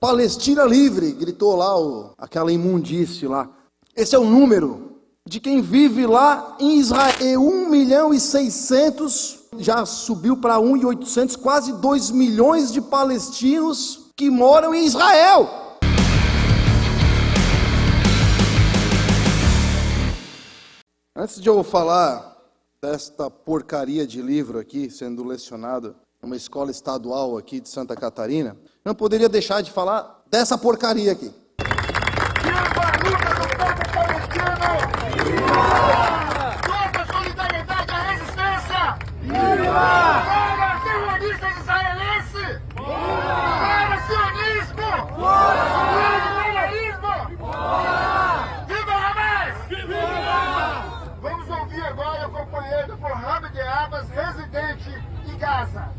Palestina livre, gritou lá aquela imundície lá. Esse é o número de quem vive lá em Israel. E 1.600.000, já subiu para 1.800.000, quase 2 milhões de palestinos que moram em Israel. Antes de eu falar desta porcaria de livro aqui, sendo lecionado numa escola estadual aqui de Santa Catarina, não poderia deixar de falar dessa porcaria aqui. Viva a luta do povo palestino! Viva! Toda a solidariedade à resistência! Viva! Para terroristas israelenses! Para sionismo! Para imperialismo! Viva Hamas! Viva! Vamos ouvir agora o companheiro Mohamed Abbas, residente em Gaza.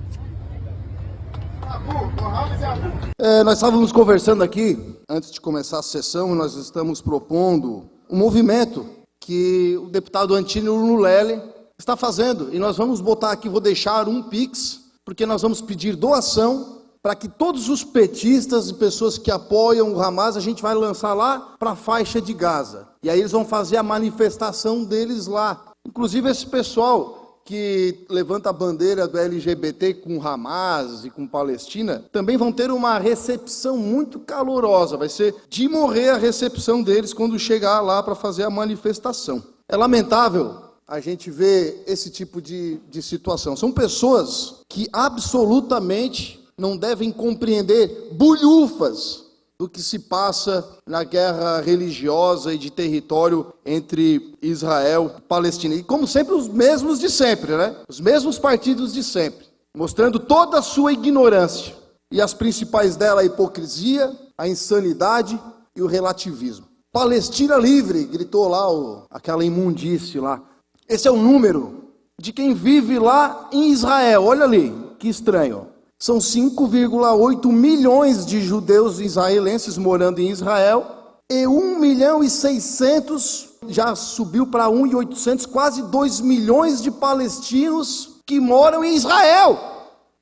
Nós estávamos conversando aqui, antes de começar a sessão, e nós estamos propondo um movimento que o deputado Antínio Lunelli está fazendo. E nós vamos botar aqui, vou deixar um Pix, porque nós vamos pedir doação para que todos os petistas e pessoas que apoiam o Hamas, a gente vai lançar lá para a faixa de Gaza. E aí eles vão fazer a manifestação deles lá. Inclusive esse pessoal que levanta a bandeira do LGBT com Hamas e com Palestina, também vão ter uma recepção muito calorosa. Vai ser de morrer a recepção deles quando chegar lá para fazer a manifestação. É lamentável a gente ver esse tipo de situação. São pessoas que absolutamente não devem compreender bulhufas do que se passa na guerra religiosa e de território entre Israel e Palestina. E como sempre, os mesmos de sempre, né? Os mesmos partidos de sempre, mostrando toda a sua ignorância. E as principais dela, a hipocrisia, a insanidade e o relativismo. Palestina livre, gritou lá aquela imundície lá. Esse é o número de quem vive lá em Israel. Olha ali, que estranho. São 5,8 milhões de judeus israelenses morando em Israel, e 1.600.000, já subiu para 1.800.000, quase 2 milhões de palestinos que moram em Israel.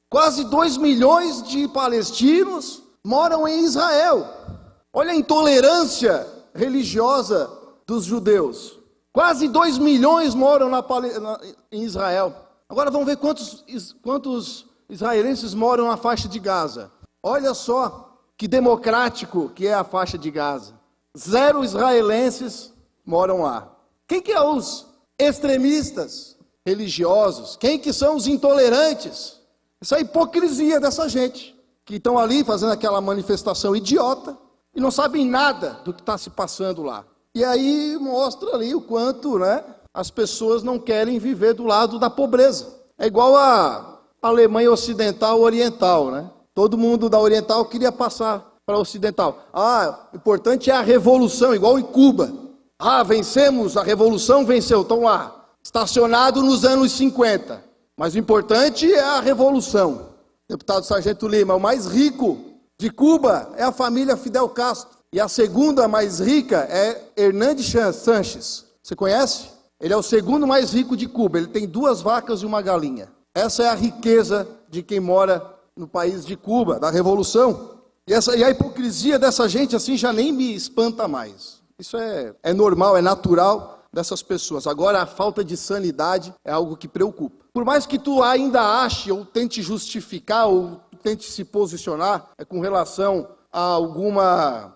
Quase 2 milhões de palestinos moram em Israel. Olha a intolerância religiosa dos judeus. Quase 2 milhões moram em Israel. Agora vamos ver quantos israelenses moram na faixa de Gaza. Olha só que democrático que é a faixa de Gaza. 0 israelenses moram lá. Quem que é os extremistas religiosos? Quem que são os intolerantes? Essa é a hipocrisia dessa gente, que estão ali fazendo aquela manifestação idiota e não sabem nada do que está se passando lá. E aí mostra ali o quanto, né, as pessoas não querem viver do lado da pobreza. É igual a Alemanha Ocidental Oriental, né? Todo mundo da Oriental queria passar para a Ocidental. O importante é a revolução, igual em Cuba. Vencemos, a revolução venceu, estão lá, estacionado nos anos 50. Mas o importante é a revolução. Deputado Sargento Lima, o mais rico de Cuba é a família Fidel Castro. E a segunda mais rica é Hernández Sanches. Você conhece? Ele é o segundo mais rico de Cuba. Ele tem 2 vacas e uma galinha. Essa é a riqueza de quem mora no país de Cuba, da Revolução. E a hipocrisia dessa gente assim já nem me espanta mais. Isso é normal, é natural dessas pessoas. Agora, a falta de sanidade é algo que preocupa. Por mais que tu ainda ache ou tente justificar ou tente se posicionar com relação a alguma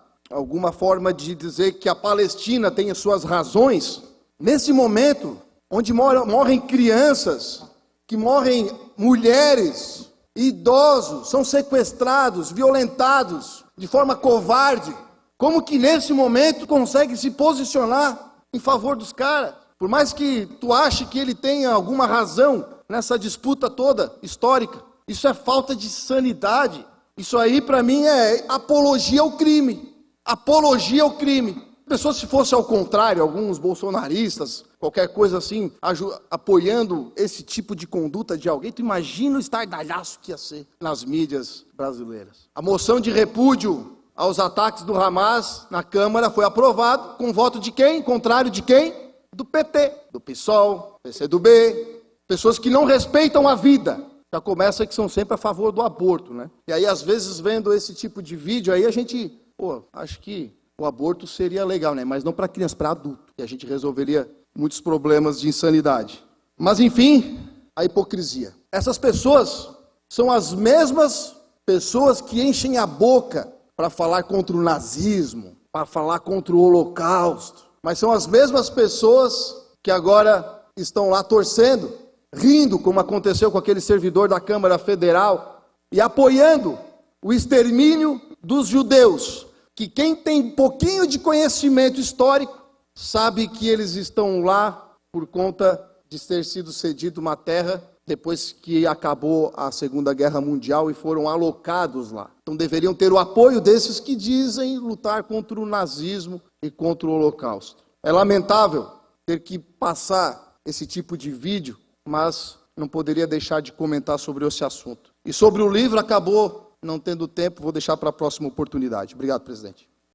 forma de dizer que a Palestina tem as suas razões, nesse momento, onde morrem crianças, que morrem mulheres, idosos, são sequestrados, violentados de forma covarde. Como que nesse momento consegue se posicionar em favor dos caras? Por mais que tu ache que ele tenha alguma razão nessa disputa toda histórica, isso é falta de sanidade. Isso aí para mim é apologia ao crime. Apologia ao crime. Pessoas, se fosse ao contrário, alguns bolsonaristas, qualquer coisa assim, apoiando esse tipo de conduta de alguém, tu imagina o estardalhaço que ia ser nas mídias brasileiras. A moção de repúdio aos ataques do Hamas na Câmara foi aprovado com voto de quem? Contrário de quem? Do PT, do PSOL, PCdoB, pessoas que não respeitam a vida. Já começa que são sempre a favor do aborto, né? E aí, às vezes, vendo esse tipo de vídeo, aí a gente, acho que o aborto seria legal, né? Mas não para criança, para adulto. E a gente resolveria muitos problemas de insanidade. Mas, enfim, a hipocrisia. Essas pessoas são as mesmas pessoas que enchem a boca para falar contra o nazismo, para falar contra o Holocausto. Mas são as mesmas pessoas que agora estão lá torcendo, rindo, como aconteceu com aquele servidor da Câmara Federal, e apoiando o extermínio dos judeus, que quem tem um pouquinho de conhecimento histórico sabe que eles estão lá por conta de ter sido cedido uma terra depois que acabou a Segunda Guerra Mundial e foram alocados lá. Então deveriam ter o apoio desses que dizem lutar contra o nazismo e contra o Holocausto. É lamentável ter que passar esse tipo de vídeo, mas não poderia deixar de comentar sobre esse assunto. E sobre o livro, acabou não tendo tempo, vou deixar para a próxima oportunidade. Obrigado, presidente.